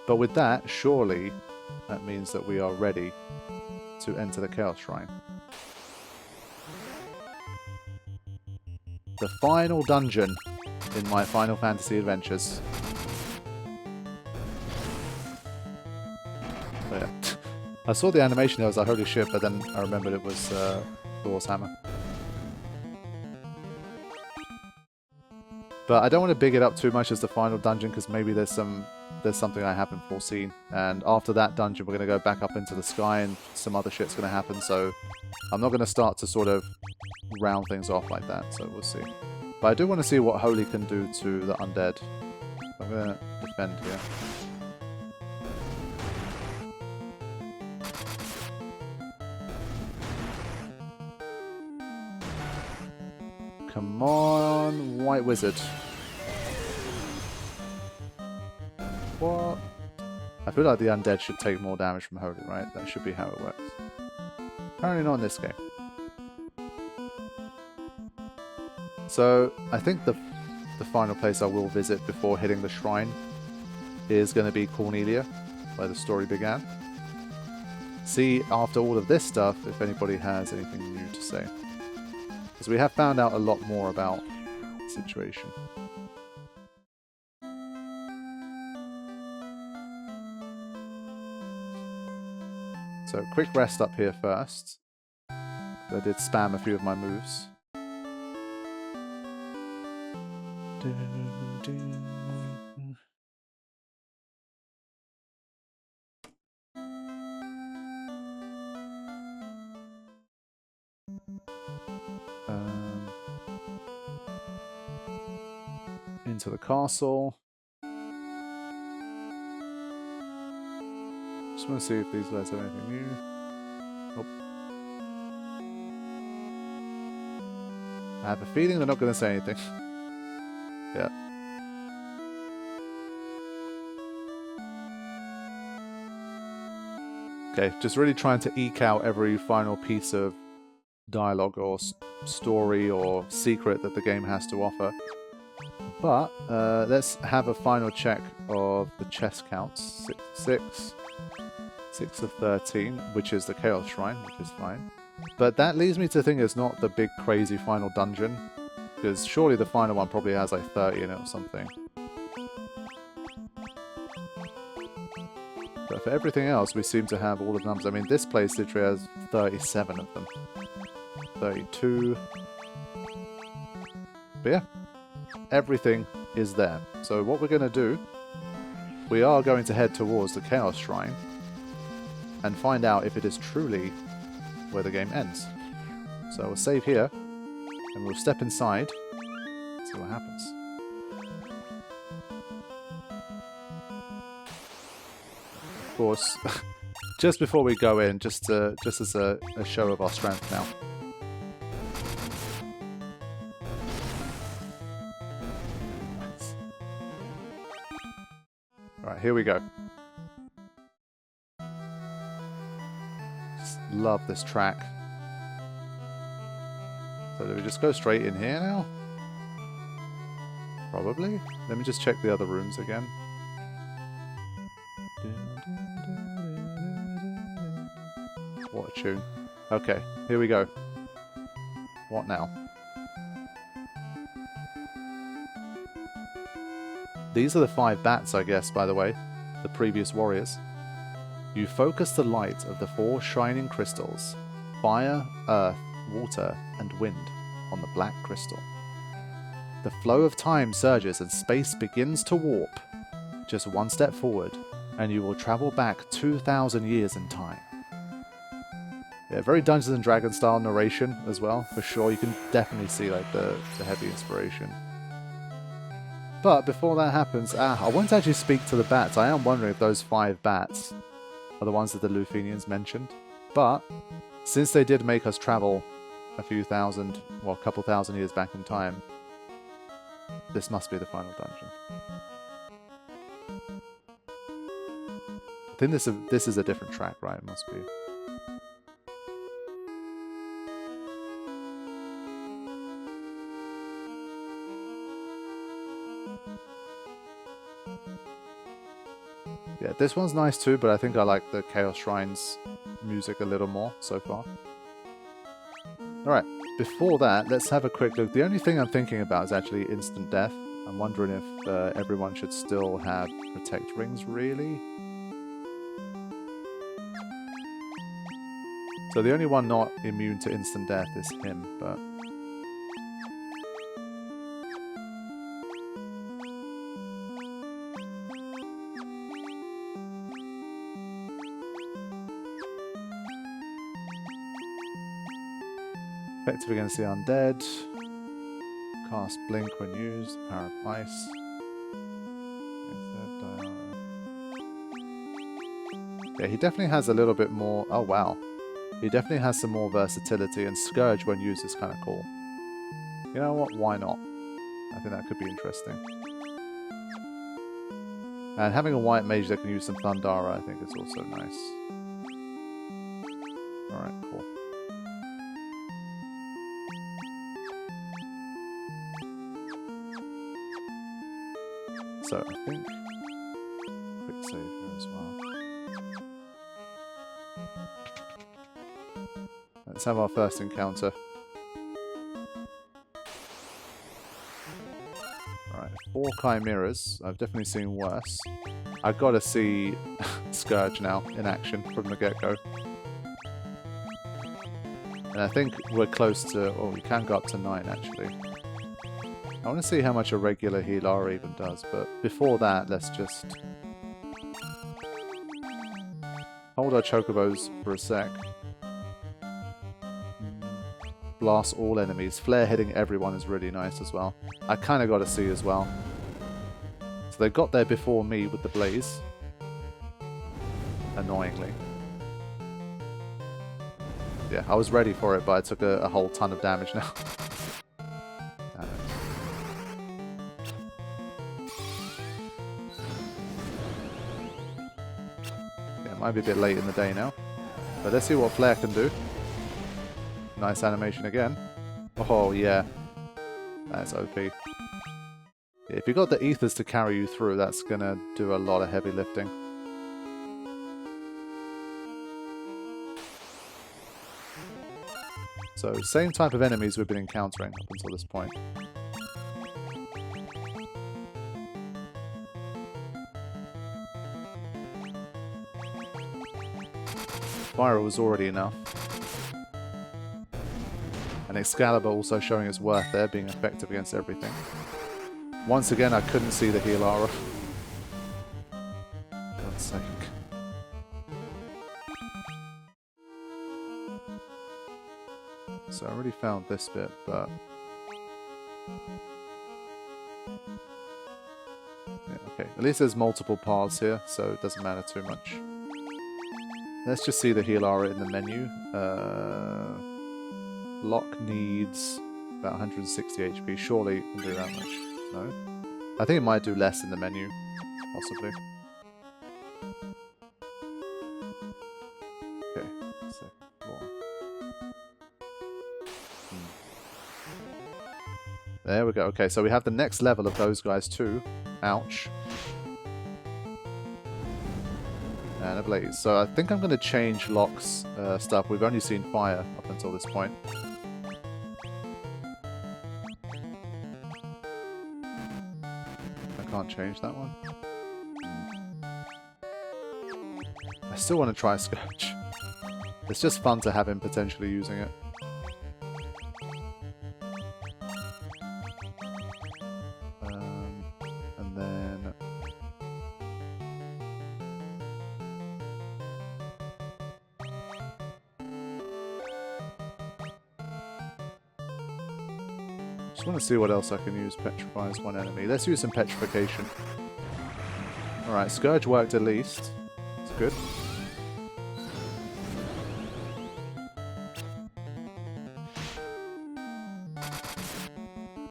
But with that, surely that means that we are ready to enter the Chaos Shrine. The final dungeon in my Final Fantasy adventures. So yeah. I saw the animation, I was like, holy shit, but then I remembered it was Thor's hammer. But I don't want to big it up too much as the final dungeon, because maybe there's something I haven't foreseen. And after that dungeon, we're going to go back up into the sky and some other shit's going to happen. So I'm not going to start to sort of round things off like that. So we'll see. But I do want to see what Holy can do to the undead. I'm going to defend here. Come on, White Wizard. What? I feel like the undead should take more damage from Holy, right? That should be how it works. Apparently not in this game. So, I think the final place I will visit before hitting the shrine is going to be Cornelia, where the story began. See, after all of this stuff, if anybody has anything new to say. Because we have found out a lot more about the situation. So, quick rest up here first. I did spam a few of my moves. Into the castle. Just want to see if these guys have anything new. Nope. I have a feeling they're not going to say anything. Yeah. Okay, just really trying to eke out every final piece of dialogue or story or secret that the game has to offer. But let's have a final check of the chest counts. 6 of 13, which is the Chaos Shrine, which is fine. But that leads me to think it's not the big crazy final dungeon, because surely the final one probably has like 30 in it or something. But for everything else, we seem to have all the numbers. I mean, this place literally has 37 of them. 32. But yeah, everything is there. So what we're going to do, we are going to head towards the Chaos Shrine and find out if it is truly where the game ends. So we'll save here, and we'll step inside, see what happens. Of course, just before we go in, just as a show of our strength now. Alright, here we go. Just love this track. So do we just go straight in here now? Probably. Let me just check the other rooms again. What a tune. Okay, here we go. What now? These are the 5 bats, I guess, by the way. The previous warriors. You focus the light of the 4 shining crystals, fire, earth, water, and wind, on the black crystal. The flow of time surges and space begins to warp. Just one step forward, and you will travel back 2,000 years in time. Yeah, very Dungeons & Dragons style narration as well, for sure. You can definitely see like the heavy inspiration. But before that happens, I want to actually speak to the bats. I am wondering if those 5 bats are the ones that the Luthenians mentioned. But since they did make us travel a few thousand, well, a couple thousand years back in time, this must be the final dungeon. I think this is a different track, right? It must be. Yeah, this one's nice too, but I think I like the Chaos Shrines music a little more so far. Alright, before that, let's have a quick look. The only thing I'm thinking about is actually instant death. I'm wondering if everyone should still have protect rings, really? So the only one not immune to instant death is him, but... Effective against the undead. Cast blink when used. Power of ice. Yeah, he definitely has a little bit more... Oh, wow. He definitely has some more versatility, and Scourge when used is kind of cool. You know what? Why not? I think that could be interesting. And having a white mage that can use some Thundara, I think is also nice. Alright, cool. So, I think... Quick save here as well. Let's have our first encounter. Right, 4 Chimeras. I've definitely seen worse. I've got to see Scourge now in action from the get-go. And I think we're close to... Oh, we can go up to 9 actually. I want to see how much a regular healer even does, but before that, let's just... hold our chocobos for a sec. Blast all enemies. Flare hitting everyone is really nice as well. I kind of got to see as well. So they got there before me with the blaze. Annoyingly. Yeah, I was ready for it, but I took a whole ton of damage now. Damn it. Yeah, it might be a bit late in the day now. But let's see what Flare can do. Nice animation again. Oh, yeah. That's OP. Yeah, if you got the ethers to carry you through, that's gonna do a lot of heavy lifting. So, same type of enemies we've been encountering up until this point. Fire was already enough. And Excalibur also showing its worth there, being effective against everything. Once again, I couldn't see the heal aura. God's sake. So I already found this bit, but... yeah, okay. At least there's multiple paths here, so it doesn't matter too much. Let's just see the heal aura in the menu. Lock needs about 160 HP. Surely it can do that much. No? I think it might do less in the menu. Possibly. Okay. There we go. Okay, so we have the next level of those guys too. Ouch. And a blaze. So I think I'm going to change Locke's stuff. We've only seen fire up until this point. Can't change that one. I still want to try Scourge. It's just fun to have him potentially using it. And then... just want to see what else I can use. Petrifies one enemy. Let's use some petrification. Alright, Scourge worked at least. It's good.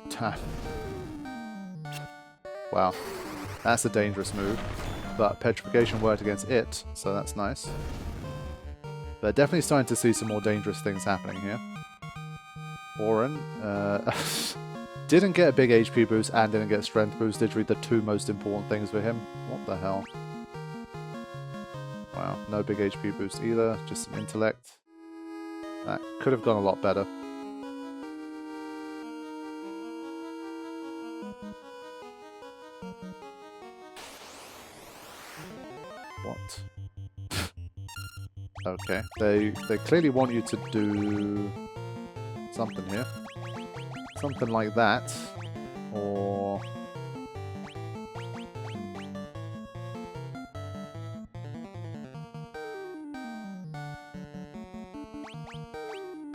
Damn. Wow. That's a dangerous move. But petrification worked against it, so that's nice. But definitely starting to see some more dangerous things happening here. Oren didn't get a big HP boost and didn't get a strength boost, literally the two most important things for him. What the hell? Wow, no big HP boost either, just some intellect. That could have gone a lot better. What? Okay, they clearly want you to do something here. Something like that. Or...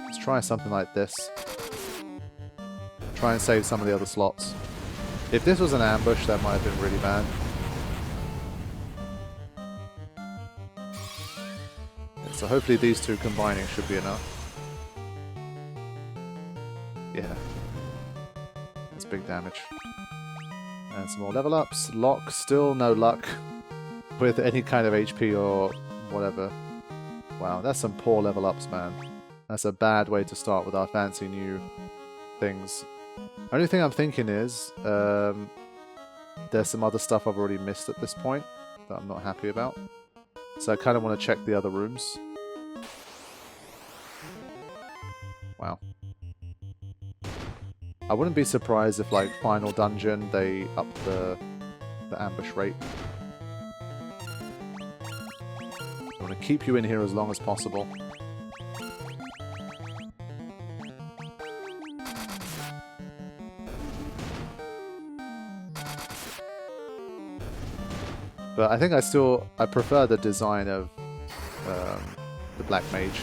let's try something like this. Try and save some of the other slots. If this was an ambush, that might have been really bad. So hopefully these two combining should be enough. Yeah. That's big damage. And some more level ups. Lock, still no luck with any kind of HP or whatever. Wow, that's some poor level ups, man. That's a bad way to start with our fancy new things. Only thing I'm thinking is, there's some other stuff I've already missed at this point that I'm not happy about. So I kind of want to check the other rooms. Wow. I wouldn't be surprised if, like, final dungeon, they up the ambush rate. I want to keep you in here as long as possible. But I think I prefer the design of the Black Mage.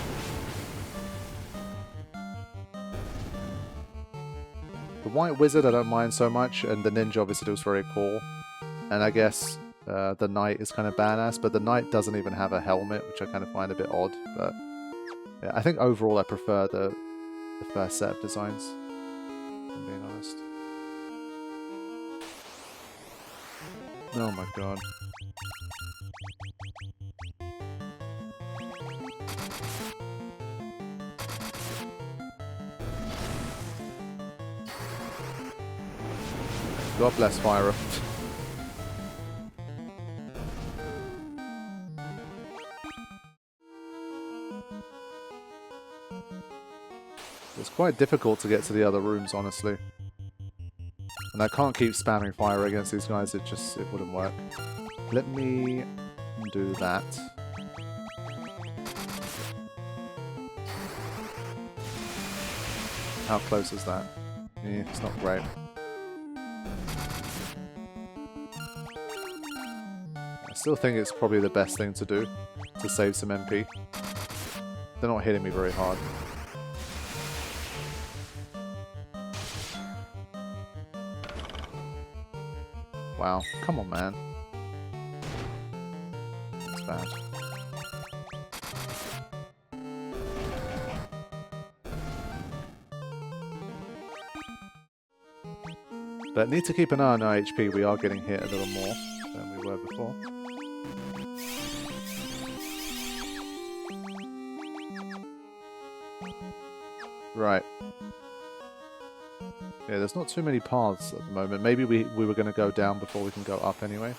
The White Wizard I don't mind so much, and the Ninja obviously looks very cool. And I guess the Knight is kind of badass, but the Knight doesn't even have a helmet, which I kind of find a bit odd. But yeah, I think overall I prefer the first set of designs, if I'm being honest. Oh my god. God bless Fire. It's quite difficult to get to the other rooms, honestly. And I can't keep spamming fire against these guys, it wouldn't work. Let me do that. How close is that? Yeah, it's not great. I still think it's probably the best thing to do, to save some MP. They're not hitting me very hard. Wow, come on, man. That's bad. But need to keep an eye on our HP. We are getting hit a little more than we were before. Right. Yeah, there's not too many paths at the moment. Maybe we were going to go down before we can go up anyway.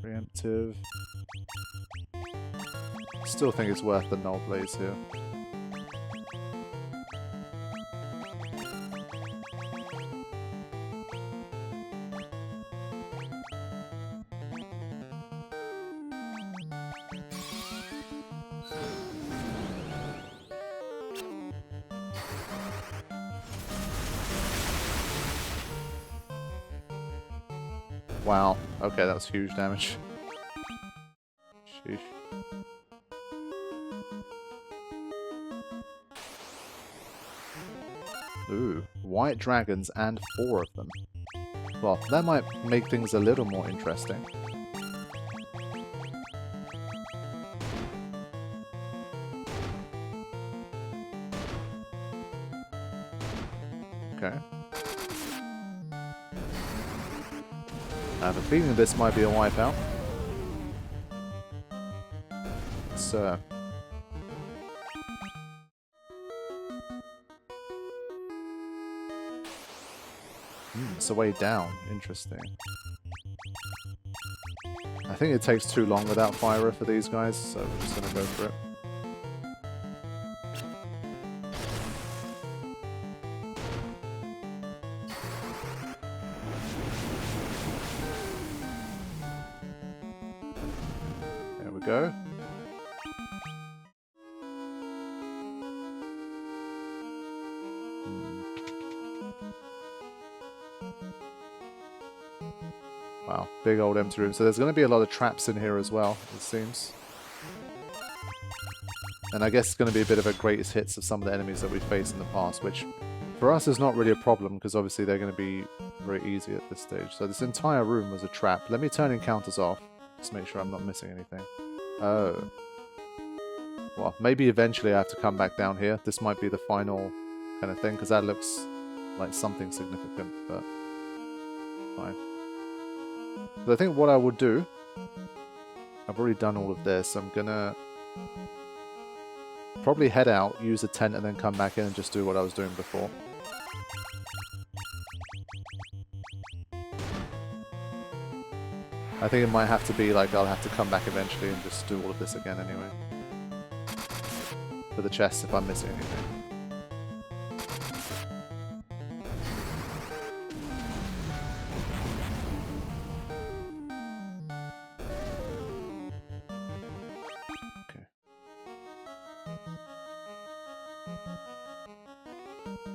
Preemptive. Still think it's worth the Null Blaze here. Wow. Okay, that was huge damage. Sheesh. Ooh, white dragons and 4 of them. Well, that might make things a little more interesting. Okay. I have a feeling this might be a wipeout. So... it's a way down. Interesting. I think it takes too long without fire for these guys, so we're just going to go for it. There we go. Wow, big old empty room. So there's going to be a lot of traps in here as well, it seems. And I guess it's going to be a bit of a greatest hits of some of the enemies that we've faced in the past, which for us is not really a problem, because obviously they're going to be very easy at this stage. So this entire room was a trap. Let me turn encounters off, just make sure I'm not missing anything. Oh. Well, maybe eventually I have to come back down here. This might be the final kind of thing, because that looks like something significant, but fine. So I think what I would do, I've already done all of this, I'm gonna probably head out, use a tent, and then come back in and just do what I was doing before. I think it might have to be like I'll have to come back eventually and just do all of this again anyway. For the chest if I'm missing anything.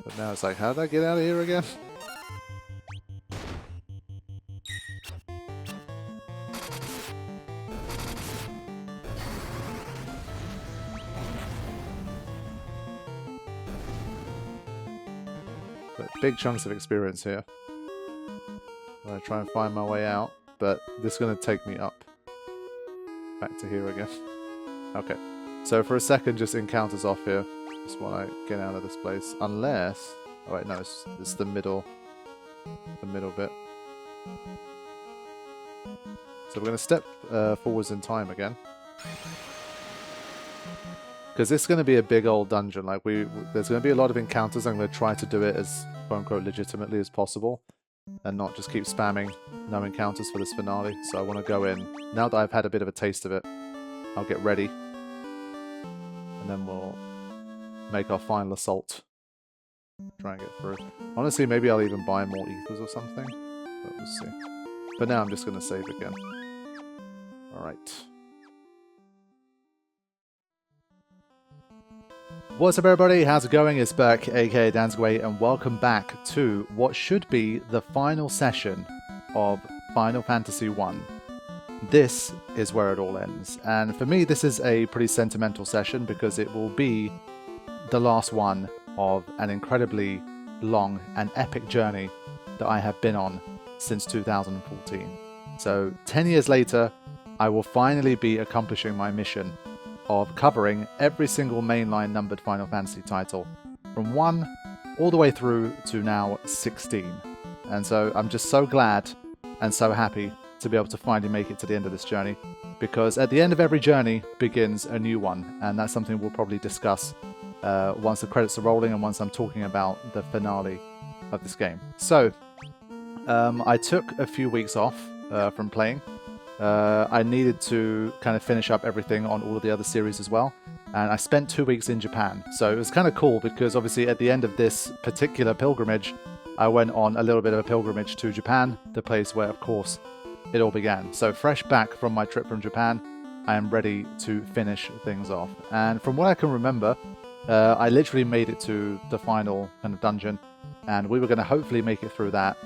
But now it's like, how did I get out of here again? But big chunks of experience here. I'm going to try and find my way out, but this is going to take me up. Back to here again. Okay, so for a second just encounters off here. Just want to get out of this place, unless... Oh wait, no, it's the middle bit. So we're going to step forwards in time again. Because this is going to be a big old dungeon. Like there's going to be a lot of encounters. I'm going to try to do it as quote-unquote legitimately as possible. And not just keep spamming no encounters for this finale. So I want to go in. Now that I've had a bit of a taste of it, I'll get ready. And then we'll make our final assault. Try and get through. Honestly, maybe I'll even buy more ethers or something. But we'll see. But now I'm just going to save again. Alright. What's up everybody, how's it going? It's Burke, aka Danzigway, and welcome back to what should be the final session of Final Fantasy 1. This is where it all ends, and for me this is a pretty sentimental session because it will be the last one of an incredibly long and epic journey that I have been on since 2014. So 10 years later, I will finally be accomplishing my mission of covering every single mainline numbered Final Fantasy title from 1 all the way through to now 16. And so I'm just so glad and so happy to be able to finally make it to the end of this journey, because at the end of every journey begins a new one, and that's something we'll probably discuss once the credits are rolling and once I'm talking about the finale of this game. So I took a few weeks off from playing. I needed to kind of finish up everything on all of the other series as well, and I spent 2 weeks in Japan. So it was kind of cool because obviously at the end of this particular pilgrimage I went on a little bit of a pilgrimage to Japan, the place where of course it all began. So fresh back from my trip from Japan, I am ready to finish things off. And from what I can remember, I literally made it to the final kind of dungeon, and we were going to hopefully make it through that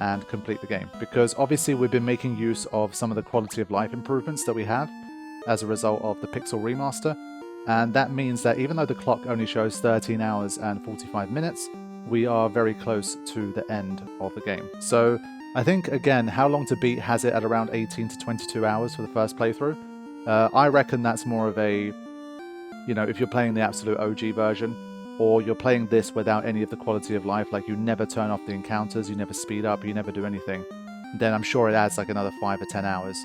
and complete the game. Because obviously we've been making use of some of the quality of life improvements that we have as a result of the Pixel Remaster. And that means that even though the clock only shows 13 hours and 45 minutes, we are very close to the end of the game. So I think, again, How Long to Beat has it at around 18 to 22 hours for the first playthrough. I reckon that's more of a, you know, if you're playing the absolute OG version, or you're playing this without any of the quality of life, like you never turn off the encounters, you never speed up, you never do anything, then I'm sure it adds like another 5 or 10 hours.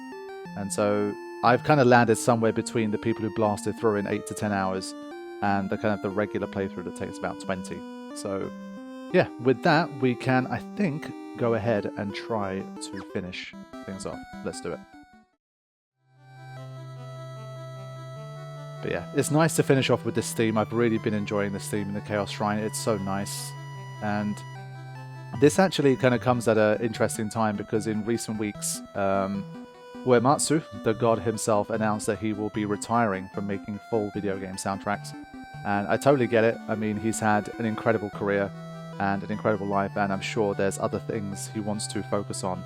And so I've kind of landed somewhere between the people who blasted through in 8 to 10 hours and the kind of the regular playthrough that takes about 20. So yeah, with that, we can, I think, go ahead and try to finish things off. Let's do it. But yeah, it's nice to finish off with this theme. I've really been enjoying this theme in the Chaos Shrine. It's so nice. And this actually kind of comes at an interesting time because in recent weeks, Uematsu, the god himself, announced that he will be retiring from making full video game soundtracks. And I totally get it. I mean, he's had an incredible career and an incredible life, and I'm sure there's other things he wants to focus on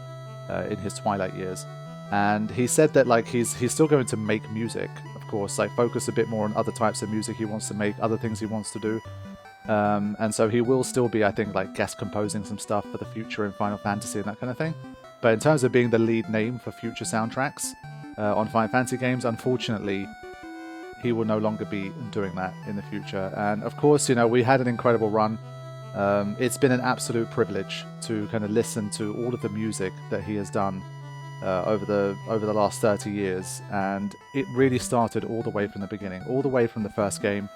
in his twilight years. And he said that like he's still going to make music, of course, like focus a bit more on other types of music he wants to make, other things he wants to do. And so he will still be, I think, like guest composing some stuff for the future in Final Fantasy and that kind of thing. But in terms of being the lead name for future soundtracks on Final Fantasy games, unfortunately, he will no longer be doing that in the future. And of course, you know, we had an incredible run. It's been an absolute privilege to kind of listen to all of the music that he has done over the last 30 years, and it really started all the way from the beginning, all the way from the first game.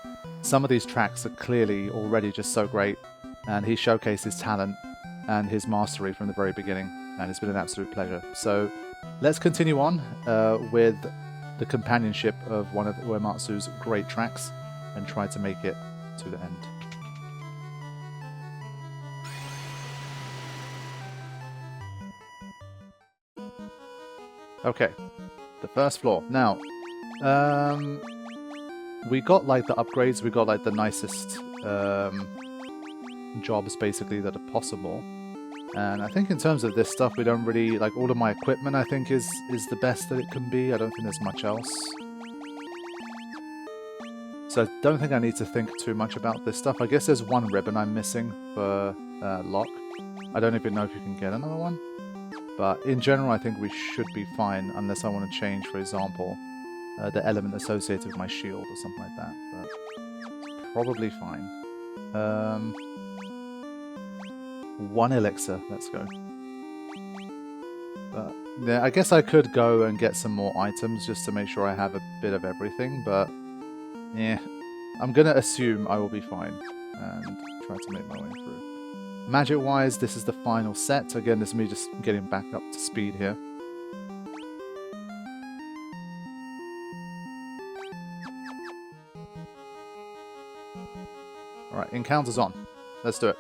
Some of these tracks are clearly already just so great, and he showcased his talent and his mastery from the very beginning, and it's been an absolute pleasure. So let's continue on with the companionship of one of Uematsu's great tracks and try to make it to the end. Okay, the first floor. Now, we got like the upgrades, we got like the nicest jobs basically that are possible. And I think in terms of this stuff, we don't really, like all of my equipment I think is the best that it can be. I don't think there's much else. So I don't think I need to think too much about this stuff. I guess there's one ribbon I'm missing for lock. I don't even know if you can get another one. But in general, I think we should be fine, unless I want to change, for example, the element associated with my shield or something like that. But probably fine. 1 elixir, let's go. But yeah, I guess I could go and get some more items just to make sure I have a bit of everything, but yeah, I'm going to assume I will be fine and try to make my way through. Magic-wise, this is the final set. Again, this is me just getting back up to speed here. Alright, encounters on. Let's do it.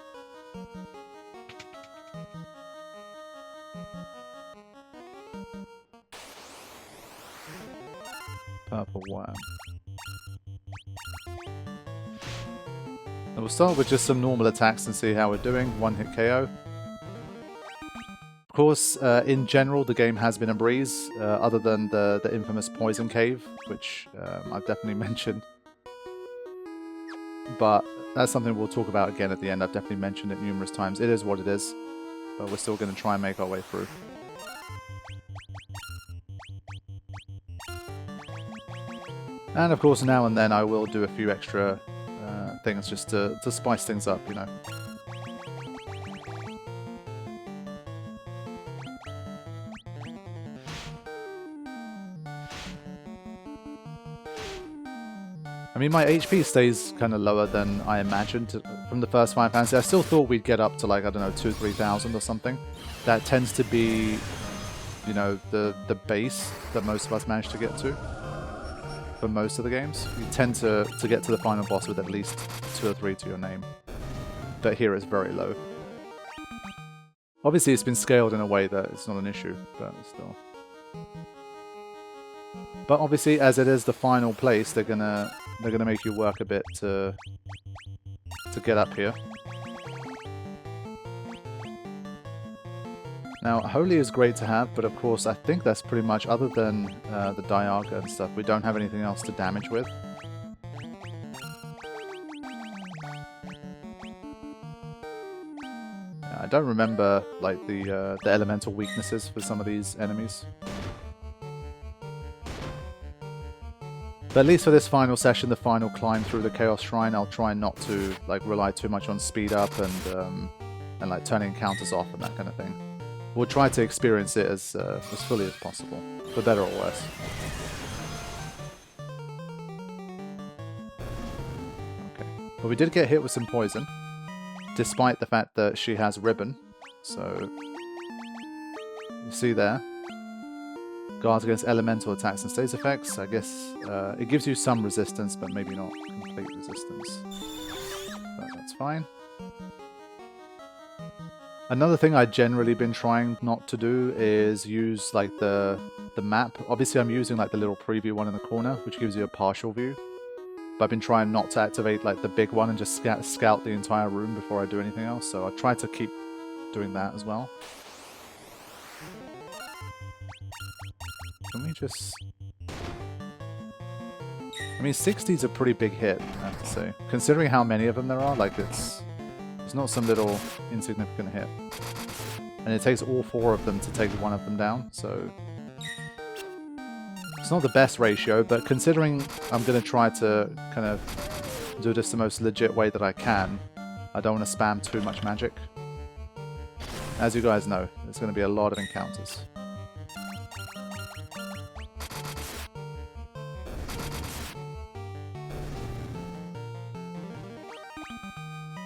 Purple worm. And we'll start with just some normal attacks and see how we're doing. 1-hit KO. Of course, in general, the game has been a breeze, other than the infamous Poison Cave, which I've definitely mentioned. But that's something we'll talk about again at the end. I've definitely mentioned it numerous times. It is what it is, but we're still going to try and make our way through. And of course, now and then I will do a few extra things just to spice things up, you know. I mean, my HP stays kind of lower than I imagined from the first Final Fantasy. I still thought we'd get up to like, I don't know, 2,000-3,000 or something. That tends to be, you know, the base that most of us manage to get to. For most of the games, you tend to get to the final boss with at least 2 or 3 to your name. But here it's very low. Obviously it's been scaled in a way that it's not an issue, but still. But obviously, as it is the final place, they're gonna make you work a bit to get up here. Now, Holy is great to have, but of course I think that's pretty much, other than the Dialga and stuff, we don't have anything else to damage with. I don't remember like the elemental weaknesses for some of these enemies. But at least for this final session, the final climb through the Chaos Shrine, I'll try not to like rely too much on speed up and like turning encounters off and that kind of thing. We'll try to experience it as fully as possible, for better or worse. Okay, but we did get hit with some poison, despite the fact that she has ribbon. So you see there. Guards against elemental attacks and status effects. I guess it gives you some resistance, but maybe not complete resistance. But that's fine. Another thing I've generally been trying not to do is use like the map. Obviously I'm using like the little preview one in the corner, which gives you a partial view. But I've been trying not to activate like the big one and just scout the entire room before I do anything else. So I try to keep doing that as well. Can we just... I mean, 60 is a pretty big hit, I have to say. Considering how many of them there are, like it's not some little insignificant hit. And it takes all 4 of them to take one of them down, so... It's not the best ratio, but considering I'm going to try to kind of do this the most legit way that I can, I don't want to spam too much magic. As you guys know, there's going to be a lot of encounters.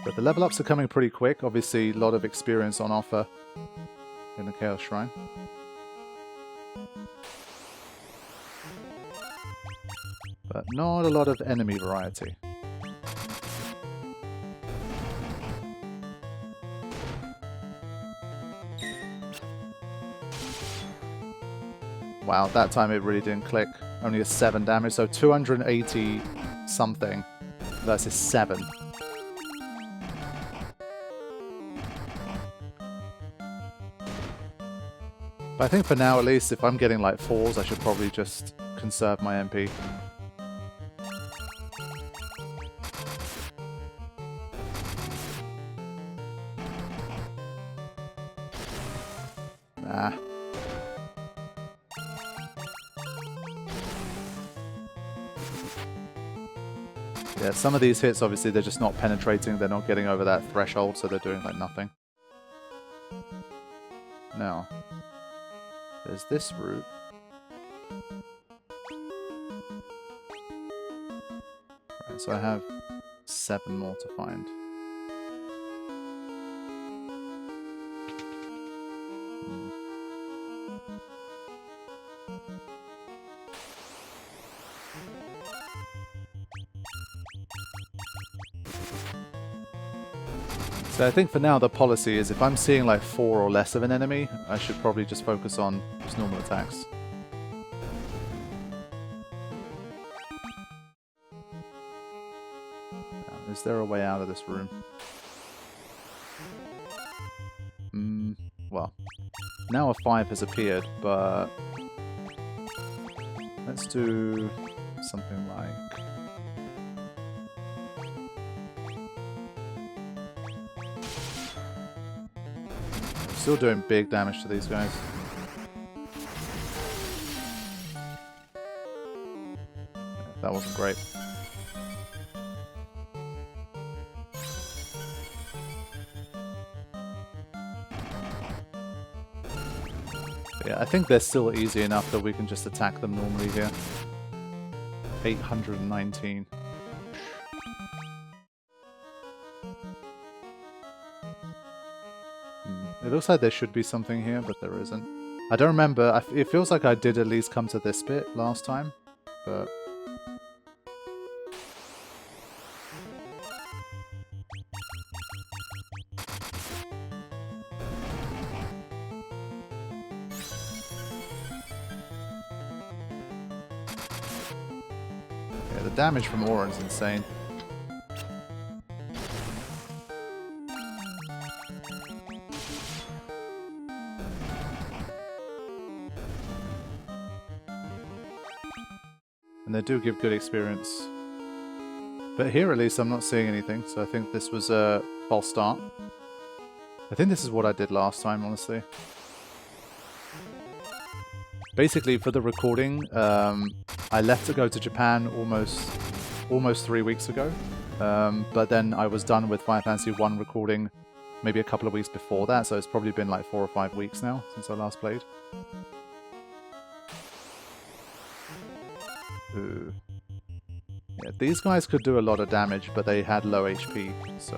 But the level ups are coming pretty quick. Obviously, a lot of experience on offer in the Chaos Shrine. But not a lot of enemy variety. Wow, that time it really didn't click. Only a 7 damage, so 280 something versus 7. But I think for now, at least, if I'm getting like 4s, I should probably just conserve my MP. Nah. Yeah, some of these hits, obviously, they're just not penetrating, they're not getting over that threshold, so they're doing like nothing. Now, there's this route. Right, so I have 7 more to find. So I think for now the policy is if I'm seeing like 4 or less of an enemy, I should probably just focus on just normal attacks. Now, is there a way out of this room? Well, now a 5 has appeared, but let's do something like... Still doing big damage to these guys. That wasn't great. But yeah, I think they're still easy enough that we can just attack them normally here. 819. It looks like there should be something here, but there isn't. I don't remember. It feels like I did at least come to this bit last time, but... yeah, the damage from Auron's insane. And they do give good experience. But here at least I'm not seeing anything, so I think this was a false start. I think this is what I did last time, honestly. Basically, for the recording, I left to go to Japan almost 3 weeks ago. But then I was done with Final Fantasy 1 recording maybe a couple of weeks before that, so it's probably been like 4 or 5 weeks now since I last played. Ooh. Yeah, these guys could do a lot of damage, but they had low HP, so...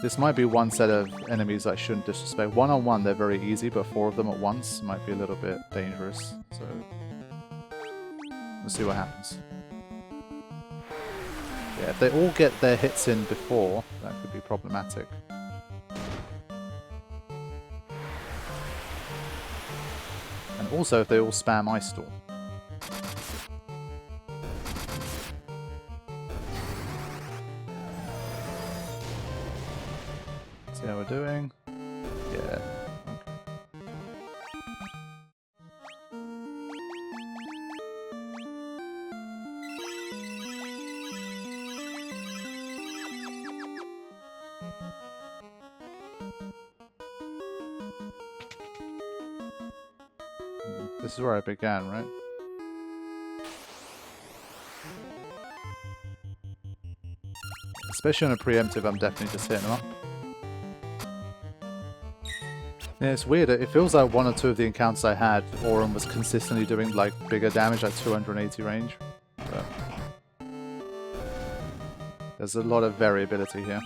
This might be one set of enemies I shouldn't disrespect. One-on-one, they're very easy, but 4 of them at once might be a little bit dangerous. So, we'll see what happens. Yeah, if they all get their hits in before, that could be problematic. And also if they all spam Ice Storm. See how we're doing? Yeah. Okay. This is where I began, right? Especially on a preemptive, I'm definitely just hitting them up. Yeah, it's weird. It feels like 1 or 2 of the encounters I had, Aurum was consistently doing like bigger damage, like 280 range. But there's a lot of variability here.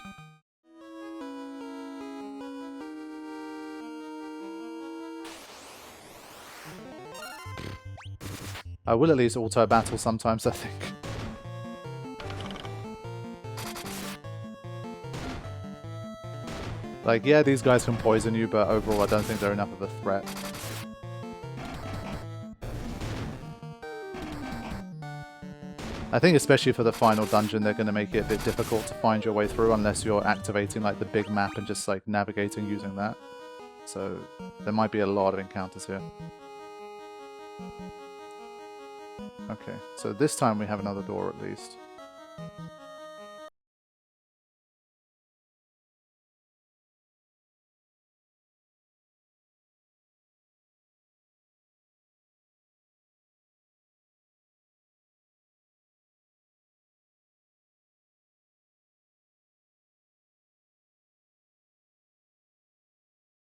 I will at least auto-battle sometimes, I think. Like, yeah, these guys can poison you, but overall I don't think they're enough of a threat. I think especially for the final dungeon, they're going to make it a bit difficult to find your way through unless you're activating like the big map and just like navigating using that. So there might be a lot of encounters here. Okay, so this time we have another door at least.